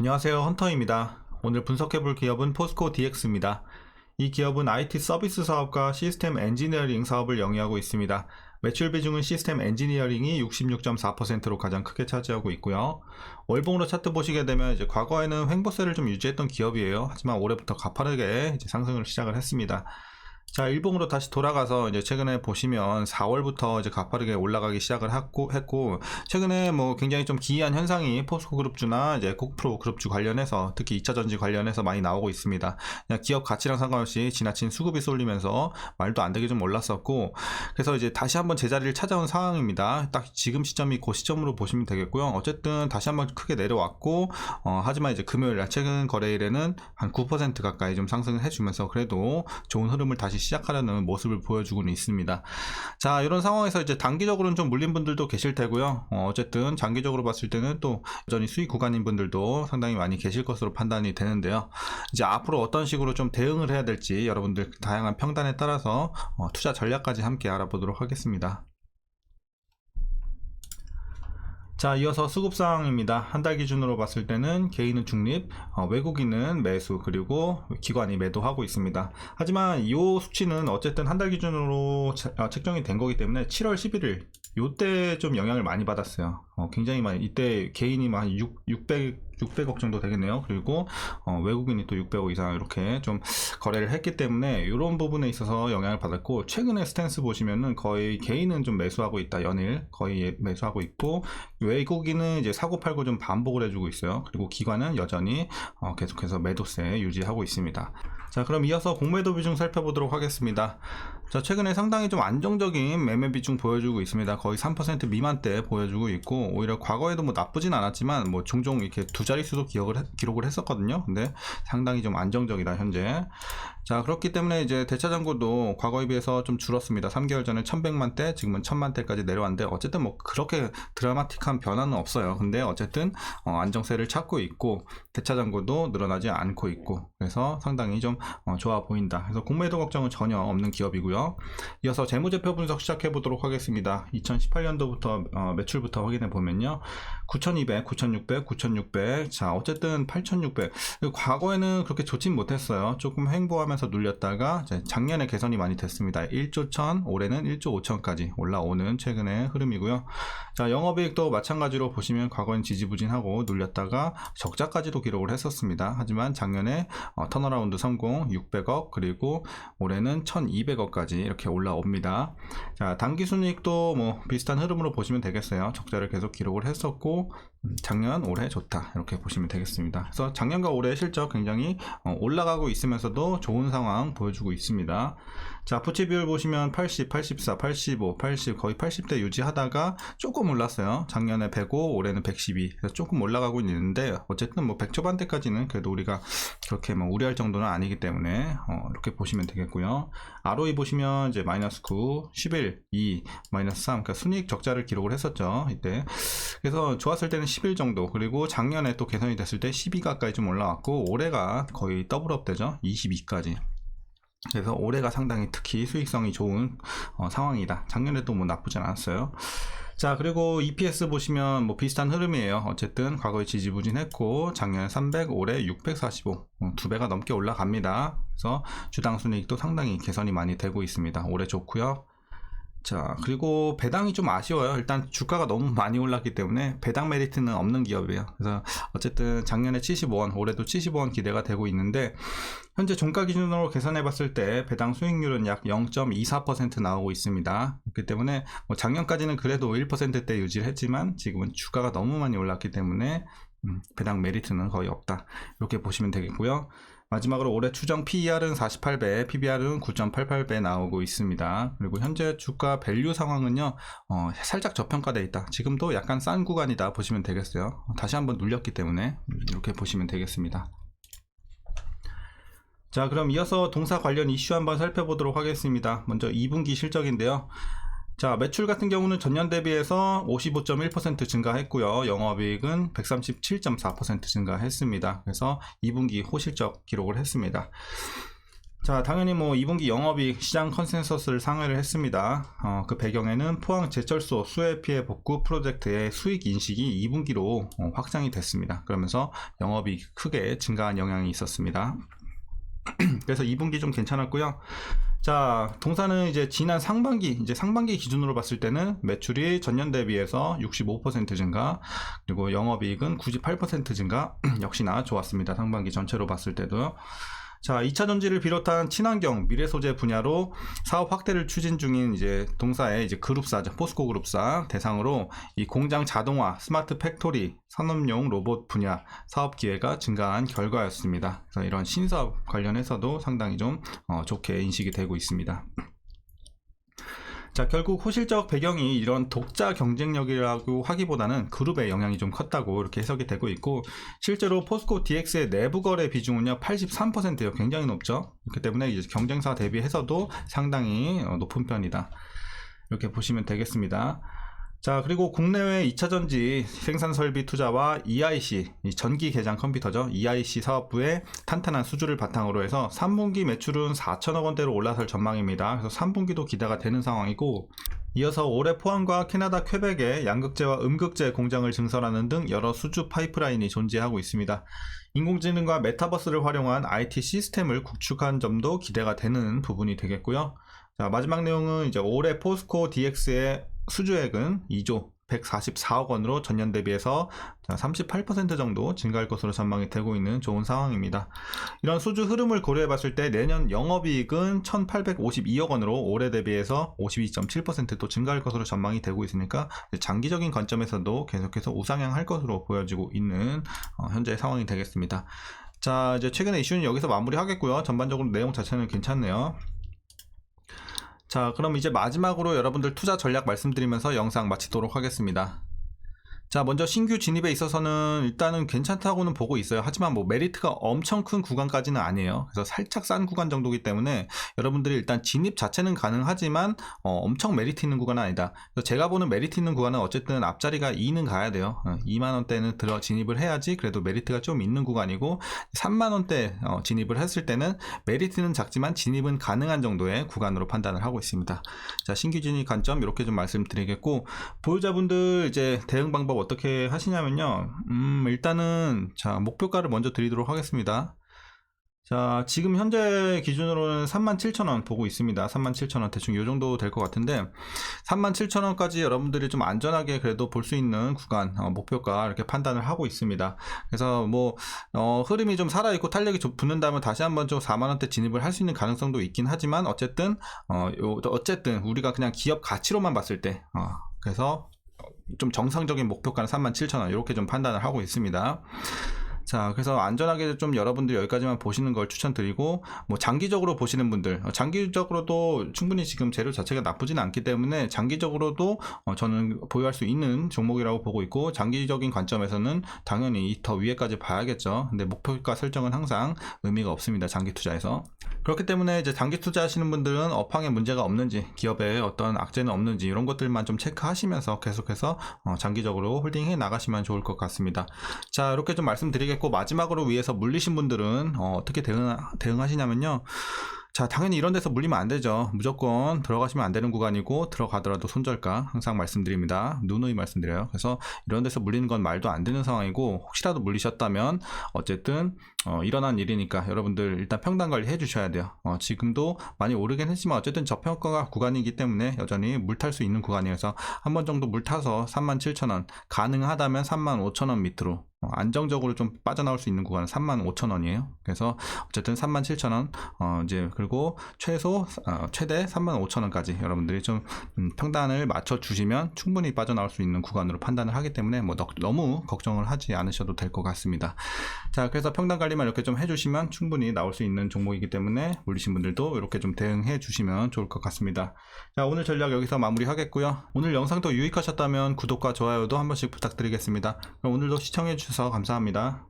안녕하세요, 헌터입니다. 오늘 분석해볼 기업은 포스코 DX입니다. 이 기업은 IT 서비스 사업과 시스템 엔지니어링 사업을 영위하고 있습니다. 매출 비중은 시스템 엔지니어링이 66.4%로 가장 크게 차지하고 있고요. 월봉으로 차트 보시게 되면 이제 과거에는 횡보세를 좀 유지했던 기업이에요. 하지만 올해부터 가파르게 이제 상승을 시작을 했습니다. 자, 일봉으로 다시 돌아가서 이제 최근에 보시면 4월부터 이제 가파르게 올라가기 시작을 했고 최근에 뭐 굉장히 좀 기이한 현상이 포스코 그룹주나 이제 코프로 그룹주 관련해서 특히 2차 전지 관련해서 많이 나오고 있습니다. 그냥 기업 가치랑 상관없이 지나친 수급이 쏠리면서 말도 안 되게 좀 올랐었고, 그래서 이제 다시 한번 제자리를 찾아온 상황입니다. 딱 지금 시점이 그 시점으로 보시면 되겠고요. 어쨌든 다시 한번 크게 내려왔고, 하지만 이제 금요일 최근 거래일에는 한 9% 가까이 좀 상승을 해주면서 그래도 좋은 흐름을 다시 시작하려는 모습을 보여주고는 있습니다. 자, 이런 상황에서 이제 단기적으로는 좀 물린 분들도 계실 테고요. 어쨌든 장기적으로 봤을 때는 또 여전히 수익 구간인 분들도 상당히 많이 계실 것으로 판단이 되는데요. 이제 앞으로 어떤 식으로 좀 대응을 해야 될지 여러분들 다양한 평단에 따라서 투자 전략까지 함께 알아보도록 하겠습니다. 자, 이어서 수급상황입니다. 한 달 기준으로 봤을 때는 개인은 중립, 외국인은 매수, 그리고 기관이 매도하고 있습니다. 하지만 이 수치는 어쨌든 한 달 기준으로 책정이 된 거기 때문에 7월 11일 요때 좀 영향을 많이 받았어요. 굉장히 많이, 이때 개인이 한 600억 정도 되겠네요. 그리고 외국인이 또 600억 이상 이렇게 좀 거래를 했기 때문에 이런 부분에 있어서 영향을 받았고, 최근에 스탠스 보시면은 거의 개인은 좀 매수하고 있다. 연일 거의 매수하고 있고, 외국인은 이제 사고 팔고 좀 반복을 해주고 있어요. 그리고 기관은 여전히 계속해서 매도세 유지하고 있습니다. 자, 그럼 이어서 공매도 비중 살펴보도록 하겠습니다. 자, 최근에 상당히 좀 안정적인 매매 비중 보여주고 있습니다. 거의 3% 미만대 보여주고 있고, 오히려 과거에도 뭐 나쁘진 않았지만 뭐 종종 이렇게 두 자릿수도 기록을 했었거든요. 근데 상당히 좀 안정적이다 현재. 자, 그렇기 때문에 이제 대차장고도 과거에 비해서 좀 줄었습니다. 3개월 전에 1100만대, 지금은 1000만대까지 내려왔는데 어쨌든 뭐 그렇게 드라마틱한 변화는 없어요. 근데 어쨌든 안정세를 찾고 있고, 대차장고도 늘어나지 않고 있고, 그래서 상당히 좀 좋아 보인다. 그래서 공매도 걱정은 전혀 없는 기업이고요. 이어서 재무제표 분석 시작해 보도록 하겠습니다. 2018년도부터 매출부터 확인해 보면요, 9200, 9600, 9600, 자, 어쨌든 8600. 과거에는 그렇게 좋진 못했어요. 조금 횡보하면서 눌렸다가 작년에 개선이 많이 됐습니다. 1조 1000, 올해는 1조 5000까지 올라오는 최근의 흐름이고요. 자, 영업이익도 마찬가지로 보시면 과거엔 지지부진하고 눌렸다가 적자까지도 기록을 했었습니다. 하지만 작년에 턴어라운드 성공, 600억, 그리고 올해는 1200억까지 이렇게 올라옵니다. 자, 당기순이익도 뭐 비슷한 흐름으로 보시면 되겠어요. 적자를 계속 기록을 했었고, 작년, 올해 좋다 이렇게 보시면 되겠습니다. 그래서 작년과 올해 실적 굉장히 올라가고 있으면서도 좋은 상황 보여주고 있습니다. 자, 부채 비율 보시면 80, 84, 85, 80 거의 80대 유지하다가 조금 올랐어요. 작년에 105, 올해는 112. 그래서 조금 올라가고 있는데 어쨌든 뭐 100 초반대까지는 그래도 우리가 그렇게 뭐 우려할 정도는 아니기 때문에 이렇게 보시면 되겠고요. ROE 보시면 이제 마이너스 9, 11, 2, 마이너스 3, 그러니까 순이익 적자를 기록을 했었죠 이때. 그래서 좋았을 때는 11 정도, 그리고 작년에 또 개선이 됐을 때 12 가까이 좀 올라왔고, 올해가 거의 더블업 되죠. 22까지. 그래서 올해가 상당히 특히 수익성이 좋은 상황이다. 작년에도 뭐 나쁘진 않았어요. 자, 그리고 EPS 보시면 뭐 비슷한 흐름이에요. 어쨌든 과거에 지지부진했고, 작년에 300, 올해 645, 2배가 넘게 올라갑니다. 그래서 주당 순이익도 상당히 개선이 많이 되고 있습니다. 올해 좋고요. 자, 그리고 배당이 좀 아쉬워요. 일단 주가가 너무 많이 올랐기 때문에 배당 메리트는 없는 기업이에요. 그래서 어쨌든 작년에 75원, 올해도 75원 기대가 되고 있는데, 현재 종가 기준으로 계산해 봤을 때 배당 수익률은 약 0.24% 나오고 있습니다. 그렇기 때문에 뭐 작년까지는 그래도 1%대 유지를 했지만 지금은 주가가 너무 많이 올랐기 때문에 배당 메리트는 거의 없다. 이렇게 보시면 되겠고요. 마지막으로 올해 추정 PER은 48배, PBR은 9.88배 나오고 있습니다. 그리고 현재 주가 밸류 상황은요, 살짝 저평가되어 있다. 지금도 약간 싼 구간이다 보시면 되겠어요. 다시 한번 눌렸기 때문에 이렇게 보시면 되겠습니다. 자, 그럼 이어서 동사 관련 이슈 한번 살펴보도록 하겠습니다. 먼저 2분기 실적인데요. 자, 매출 같은 경우는 전년 대비해서 55.1% 증가했고요. 영업이익은 137.4% 증가했습니다. 그래서 2분기 호실적 기록을 했습니다. 자, 당연히 뭐 2분기 영업이익 시장 컨센서스를 상회를 했습니다. 그 배경에는 포항 제철소 수해 피해 복구 프로젝트의 수익 인식이 2분기로 확장이 됐습니다. 그러면서 영업이익 크게 증가한 영향이 있었습니다. 그래서 2분기 좀 괜찮았고요. 자, 동사는 이제 지난 상반기 기준으로 봤을 때는 매출이 전년 대비해서 65% 증가, 그리고 영업이익은 98% 증가, 역시나 좋았습니다. 상반기 전체로 봤을 때도요. 자, 2차 전지를 비롯한 친환경 미래 소재 분야로 사업 확대를 추진 중인 이제 동사의 이제 그룹사죠. 포스코 그룹사 대상으로 이 공장 자동화, 스마트 팩토리, 산업용 로봇 분야 사업 기회가 증가한 결과였습니다. 그래서 이런 신사업 관련해서도 상당히 좀 좋게 인식이 되고 있습니다. 자, 결국 호실적 배경이 이런 독자 경쟁력이라고 하기보다는 그룹의 영향이 좀 컸다고 이렇게 해석이 되고 있고, 실제로 포스코 DX의 내부 거래 비중은요 83%예요. 굉장히 높죠. 그렇기 때문에 이제 경쟁사 대비해서도 상당히 높은 편이다, 이렇게 보시면 되겠습니다. 자, 그리고 국내외 2차전지 생산 설비 투자와 EIC, 이 전기 개장 컴퓨터죠. EIC 사업부의 탄탄한 수주를 바탕으로 해서 3분기 매출은 4천억 원대로 올라설 전망입니다. 그래서 3분기도 기대가 되는 상황이고, 이어서 올해 포항과 캐나다 퀘벡에 양극재와 음극재 공장을 증설하는 등 여러 수주 파이프라인이 존재하고 있습니다. 인공지능과 메타버스를 활용한 IT 시스템을 구축한 점도 기대가 되는 부분이 되겠고요. 자, 마지막 내용은 이제 올해 포스코 DX의 수주액은 2조 144억 원으로 전년 대비해서 38% 정도 증가할 것으로 전망이 되고 있는 좋은 상황입니다. 이런 수주 흐름을 고려해 봤을 때 내년 영업이익은 1852억 원으로 올해 대비해서 52.7% 또 증가할 것으로 전망이 되고 있으니까 장기적인 관점에서도 계속해서 우상향할 것으로 보여지고 있는 현재 상황이 되겠습니다. 자, 이제 최근의 이슈는 여기서 마무리하겠고요. 전반적으로 내용 자체는 괜찮네요. 자, 그럼 이제 마지막으로 여러분들 투자 전략 말씀드리면서 영상 마치도록 하겠습니다. 자, 먼저 신규 진입에 있어서는 일단은 괜찮다고는 보고 있어요. 하지만 뭐 메리트가 엄청 큰 구간까지는 아니에요. 그래서 살짝 싼 구간 정도이기 때문에 여러분들이 일단 진입 자체는 가능하지만 엄청 메리트 있는 구간은 아니다. 그래서 제가 보는 메리트 있는 구간은 어쨌든 앞자리가 2는 가야 돼요. 2만원대는 진입을 해야지 그래도 메리트가 좀 있는 구간이고, 3만원대 진입을 했을 때는 메리트는 작지만 진입은 가능한 정도의 구간으로 판단을 하고 있습니다. 자, 신규 진입 관점 이렇게 좀 말씀드리겠고, 보유자분들 이제 대응 방법 어떻게 하시냐면요, 일단은 자, 목표가를 먼저 드리도록 하겠습니다. 자, 지금 현재 기준으로는 37,000원 보고 있습니다. 37,000원 대충 요 정도 될 것 같은데, 37,000원까지 여러분들이 좀 안전하게 그래도 볼 수 있는 구간 목표가 이렇게 판단을 하고 있습니다. 그래서 뭐 흐름이 좀 살아있고 탄력이 좀 붙는다면 다시 한번 좀 4만원대 진입을 할 수 있는 가능성도 있긴 하지만, 어쨌든 우리가 그냥 기업 가치로만 봤을 때 그래서 좀 정상적인 목표가는 37,000원 이렇게 좀 판단을 하고 있습니다. 자, 그래서 안전하게 좀 여러분들 여기까지만 보시는 걸 추천드리고, 뭐 장기적으로 보시는 분들, 장기적으로도 충분히 지금 재료 자체가 나쁘지는 않기 때문에 장기적으로도 저는 보유할 수 있는 종목이라고 보고 있고, 장기적인 관점에서는 당연히 더 위에까지 봐야겠죠. 근데 목표가 설정은 항상 의미가 없습니다, 장기 투자에서. 그렇기 때문에 이제 장기 투자하시는 분들은 업황에 문제가 없는지, 기업에 어떤 악재는 없는지 이런 것들만 좀 체크하시면서 계속해서 장기적으로 홀딩해 나가시면 좋을 것 같습니다. 자, 이렇게 좀 말씀드리겠고, 마지막으로 위에서 물리신 분들은 어떻게 대응하시냐면요, 자, 당연히 이런 데서 물리면 안 되죠. 무조건 들어가시면 안 되는 구간이고, 들어가더라도 손절가 항상 말씀드립니다. 누누이 말씀드려요. 그래서 이런 데서 물리는 건 말도 안 되는 상황이고, 혹시라도 물리셨다면 어쨌든 일어난 일이니까 여러분들 일단 평단 관리 해주셔야 돼요. 지금도 많이 오르긴 했지만 어쨌든 저평가 구간이기 때문에 여전히 물탈 수 있는 구간이어서 한 번 정도 물타서 37,000원, 가능하다면 35,000원 밑으로 안정적으로 좀 빠져나올 수 있는 구간은 35,000원이에요. 그래서 어쨌든 37,000원, 이제 그리고 최대 35,000원까지 여러분들이 좀 평단을 맞춰 주시면 충분히 빠져나올 수 있는 구간으로 판단을 하기 때문에 뭐 너무 걱정을 하지 않으셔도 될 것 같습니다. 자, 그래서 평단 관리만 이렇게 좀 해주시면 충분히 나올 수 있는 종목이기 때문에 물리신 분들도 이렇게 좀 대응해 주시면 좋을 것 같습니다. 자, 오늘 전략 여기서 마무리하겠고요. 오늘 영상도 유익하셨다면 구독과 좋아요도 한 번씩 부탁드리겠습니다. 그럼 오늘도 시청해 주셔서 감사합니다.